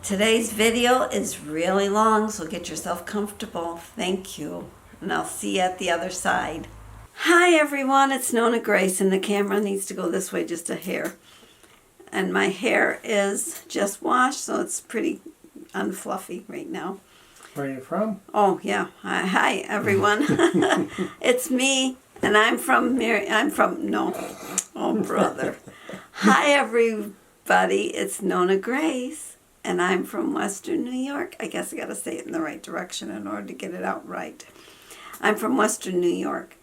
Today's video is really long, so get yourself comfortable. Thank you. And I'll see you at the other side. Hi everyone, it's NonnaGrace, and the camera needs to go this way just a hair. And my hair is just washed, so it's pretty unfluffy right now. Where are you from? Oh yeah, hi everyone. It's me, and I'm from brother. Hi everybody, it's NonnaGrace. And I'm from Western New York. I guess I got to say it in the right direction in order to get it out right. I'm from Western New York.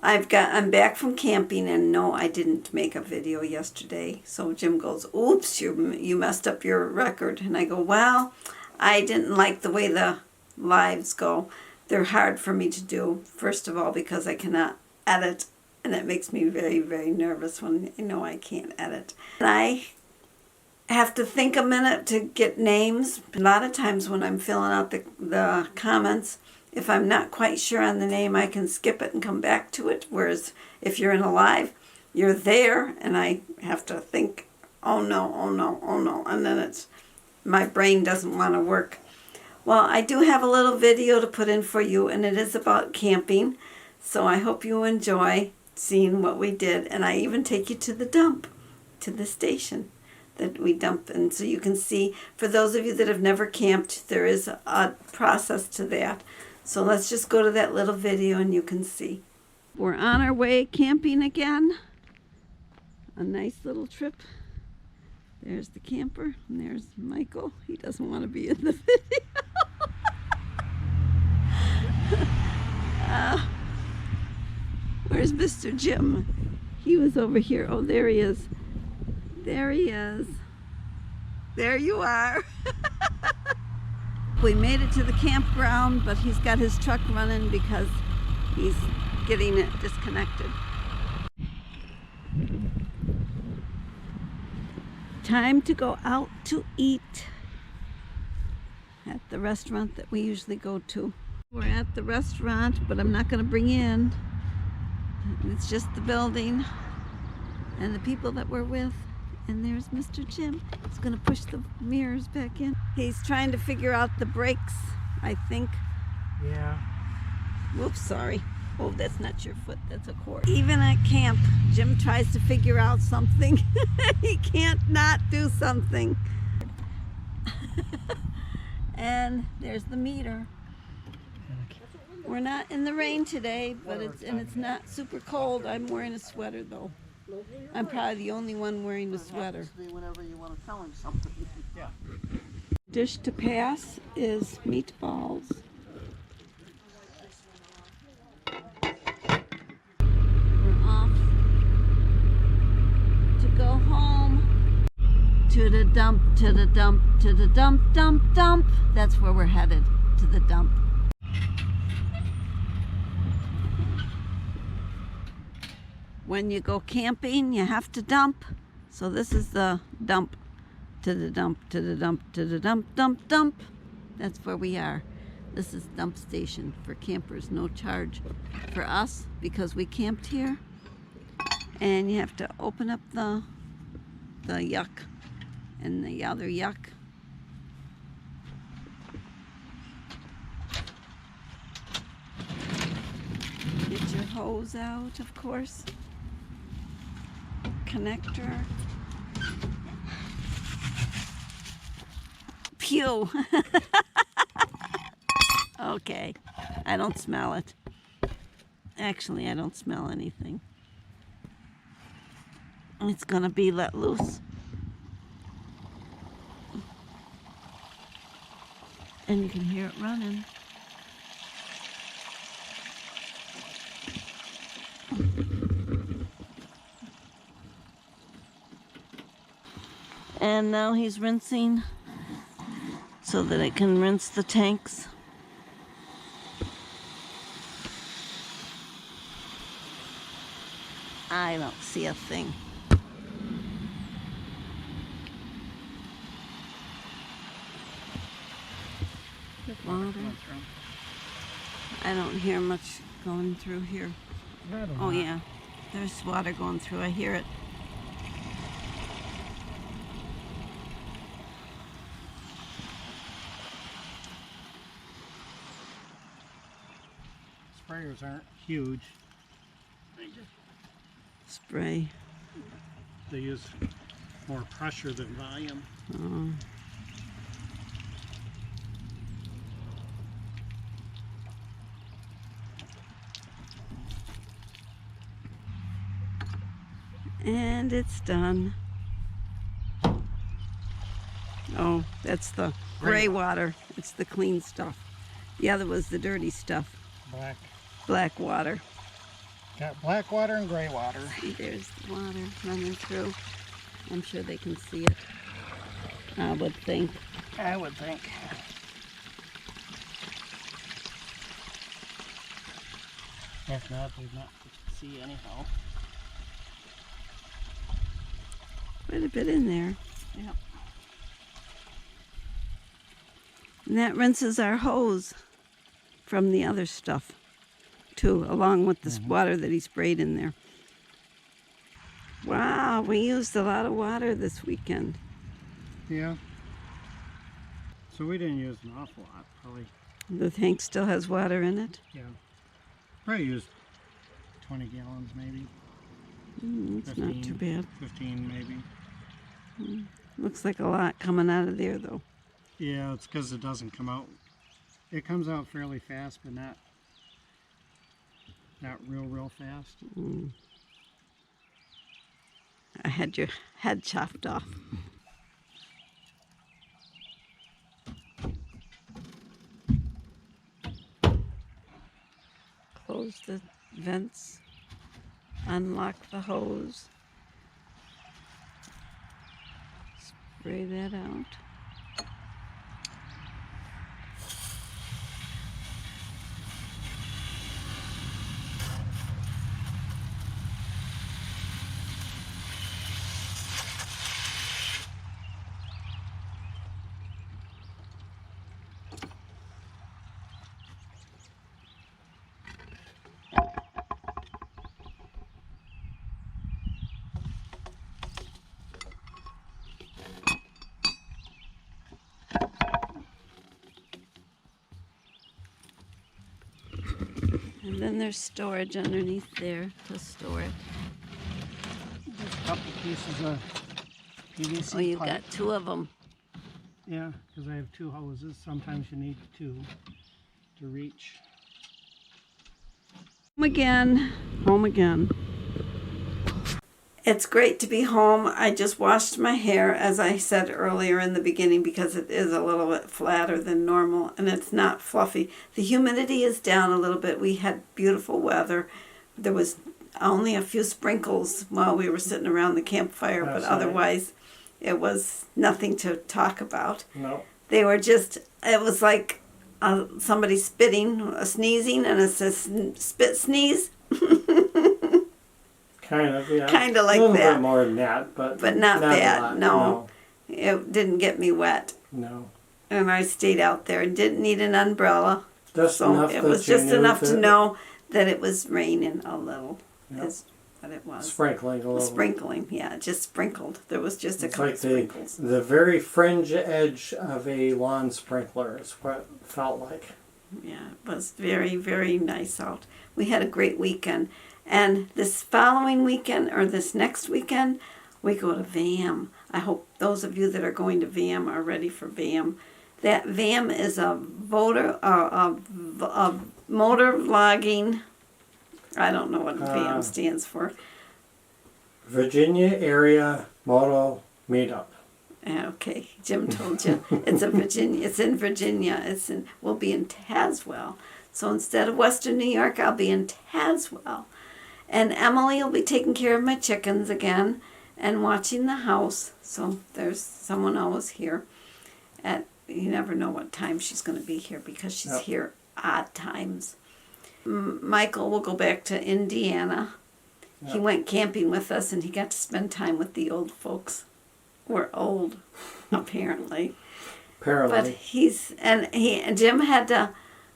I'm back from camping, and no, I didn't make a video yesterday. So Jim goes, "Oops, you messed up your record." And I go, "Well, I didn't like the way the lives go. They're hard for me to do. First of all, because I cannot edit, and it makes me very, very nervous when I know I can't edit. And I have to think a minute to get names. A lot of times when I'm filling out the comments, if I'm not quite sure on the name, I can skip it and come back to it. Whereas if you're in a live, you're there, and I have to think, oh no, oh no, oh no. And then my brain doesn't want to work. Well, I do have a little video to put in for you, and it is about camping. So I hope you enjoy seeing what we did. And I even take you to the dump, to the station that we dump. And so you can see, for those of you that have never camped, there is a process to that. So let's just go to that little video and you can see. We're on our way camping again. A nice little trip. There's the camper, and there's Michael. He doesn't want to be in the video. Where's Mr. Jim? He was over here. Oh, there he is. There he is. There you are. We made it to the campground, but he's got his truck running because he's getting it disconnected. Time to go out to eat at the restaurant that we usually go to. We're at the restaurant, but I'm not going to bring you in. It's just the building and the people that we're with. And there's Mr. Jim. He's going to push the mirrors back in. He's trying to figure out the brakes, I think. Yeah. Whoops, sorry. Oh, that's not your foot. That's a cord. Even at camp, Jim tries to figure out something. He can't not do something. And there's the meter. We're not in the rain today, but it's not super cold. I'm wearing a sweater though. I'm probably the only one wearing a sweater. Whenever you want to tell him something. Yeah. Dish to pass is meatballs. We're off to go home. To the dump, to the dump, to the dump, dump, dump. That's where we're headed, to the dump. When you go camping, you have to dump. So this is the dump. To the dump, to the dump, to the dump, dump, dump. That's where we are. This is dump station for campers. No charge for us because we camped here. And you have to open up the yuck and the other yuck. Get your hose out, of course. Connector. Pew. Okay, I don't smell it. Actually, I don't smell anything. It's gonna be let loose. And you can hear it running. And now he's rinsing so that it can rinse the tanks. I don't see a thing. Water. I don't hear much going through here. Oh yeah, there's water going through. I hear it. sprayers aren't huge. They just Spray. they use more pressure than volume. Oh. And it's done. Oh, that's the gray water. It's the clean stuff. The other was the dirty stuff. Black. Black water. Got black water and gray water. See, there's the water running through. I'm sure they can see it. I would think. I would think. If not, they'd not see anyhow. Quite a bit in there. Yep. And that rinses our hose from the other stuff, too, along with the water that he sprayed in there. Wow, we used a lot of water this weekend. Yeah. So we didn't use an awful lot, probably. The tank still has water in it. Yeah. Probably used 20 gallons maybe. It's not too bad. 15 maybe. Looks like a lot coming out of there, though. Yeah, it's because it doesn't come out. It comes out fairly fast, but not real fast. I had your head chopped off. Close the vents. Unlock the hose. Spray that out. And then there's storage underneath there to store it. Just a couple pieces of PVC Oh, you've pipe. got two of them. Yeah, because I have two hoses. Sometimes you need two to reach. Home again. Home again. It's great to be home. I just washed my hair, as I said earlier in the beginning, because it is a little bit flatter than normal, and it's not fluffy. The humidity is down a little bit. We had beautiful weather. There was only a few sprinkles while we were sitting around the campfire, but otherwise it was nothing to talk about. No. They were just, it was like somebody spitting, sneezing, and it's a spit sneeze. Kind of, yeah. Kind of like a little that. bit more than that, but Not bad, a lot. no. It didn't get me wet. No. And I stayed out there and didn't need an umbrella. Just So enough it that was you just knew enough that to know that it was raining a little. Yep. Is what it was. Sprinkling a little. Sprinkling, yeah, it just sprinkled. There was just a It's couple like sprinkles. the very fringe edge of a lawn sprinkler is what it felt like. Yeah, it was very, very nice out. We had a great weekend. And this following weekend, or this next weekend, we go to VAM. I hope those of you that are going to VAM are ready for VAM. That VAM is a motor vlogging. I don't know what VAM stands for. Virginia Area Moto Meetup. Okay, Jim told you. It's in Virginia. We'll be in Tazewell. So instead of Western New York, I'll be in Tazewell. And Emily will be taking care of my chickens again and watching the house. So there's someone always here. You never know what time she's going to be here because she's here odd times. Michael will go back to Indiana. Yep. He went camping with us and he got to spend time with the old folks. We're old, apparently. But Jim had to.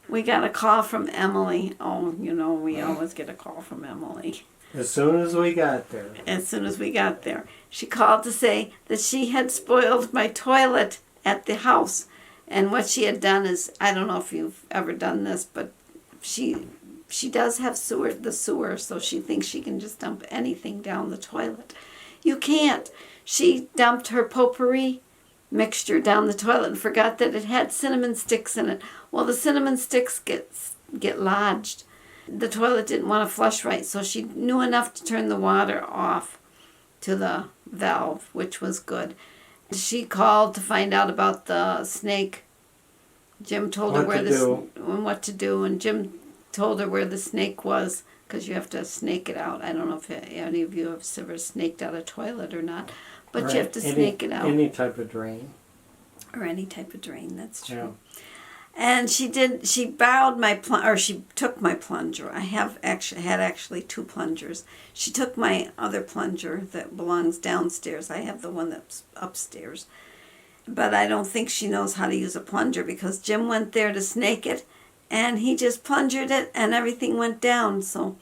We got a call from Emily. Oh, we always get a call from Emily. As soon as we got there. As soon as we got there. She called to say that she had spoiled my toilet at the house. And what she had done is, I don't know if you've ever done this, but she she does have the sewer, so she thinks she can just dump anything down the toilet. You can't. She dumped her potpourri mixture down the toilet and forgot that it had cinnamon sticks in it. Well, the cinnamon sticks get lodged. The toilet didn't want to flush right, so she knew enough to turn the water off to the valve, which was good. She called to find out about the snake. Jim told her what to do, and Jim told her where the snake was, because you have to snake it out. I don't know if any of you have ever snaked out a toilet or not, but you have to snake it out. Any type of drain. Or any type of drain, that's true. Yeah. And she borrowed she took my plunger. I had actually two plungers. She took my other plunger that belongs downstairs. I have the one that's upstairs. But I don't think she knows how to use a plunger, because Jim went there to snake it, and he just plungered it, and everything went down. So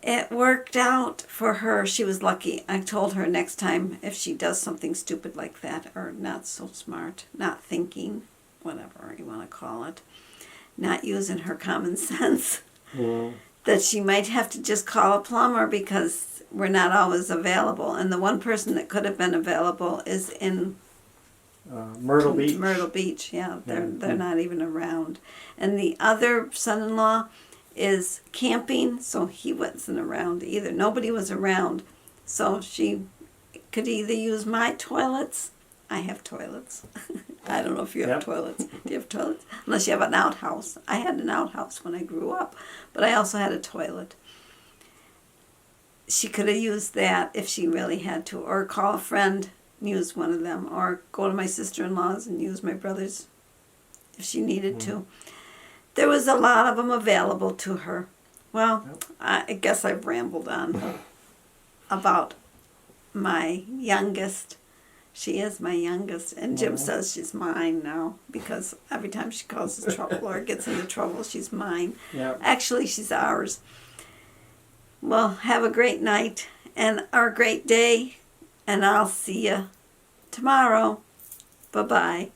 it worked out for her. She was lucky. I told her next time if she does something stupid like that, or not so smart, not thinking, whatever you want to call it, not using her common sense, that she might have to just call a plumber, because we're not always available. And the one person that could have been available is in Myrtle Beach. Myrtle Beach, yeah. They're not even around. And the other son-in-law is camping, so he wasn't around either. Nobody was around. So she could either use my toilets. I have toilets. I don't know if you have toilets. Do you have toilets? Unless you have an outhouse. I had an outhouse when I grew up, but I also had a toilet. She could have used that if she really had to, or call a friend, use one of them, or go to my sister-in-law's and use my brother's if she needed to. There was a lot of them available to her. Well, I guess I've rambled on about my youngest. She is my youngest, and Jim says she's mine now, because every time she causes trouble or gets into trouble, she's mine. Yep. Actually, she's ours. Well, have a great night or a great day, and I'll see you tomorrow. Bye-bye.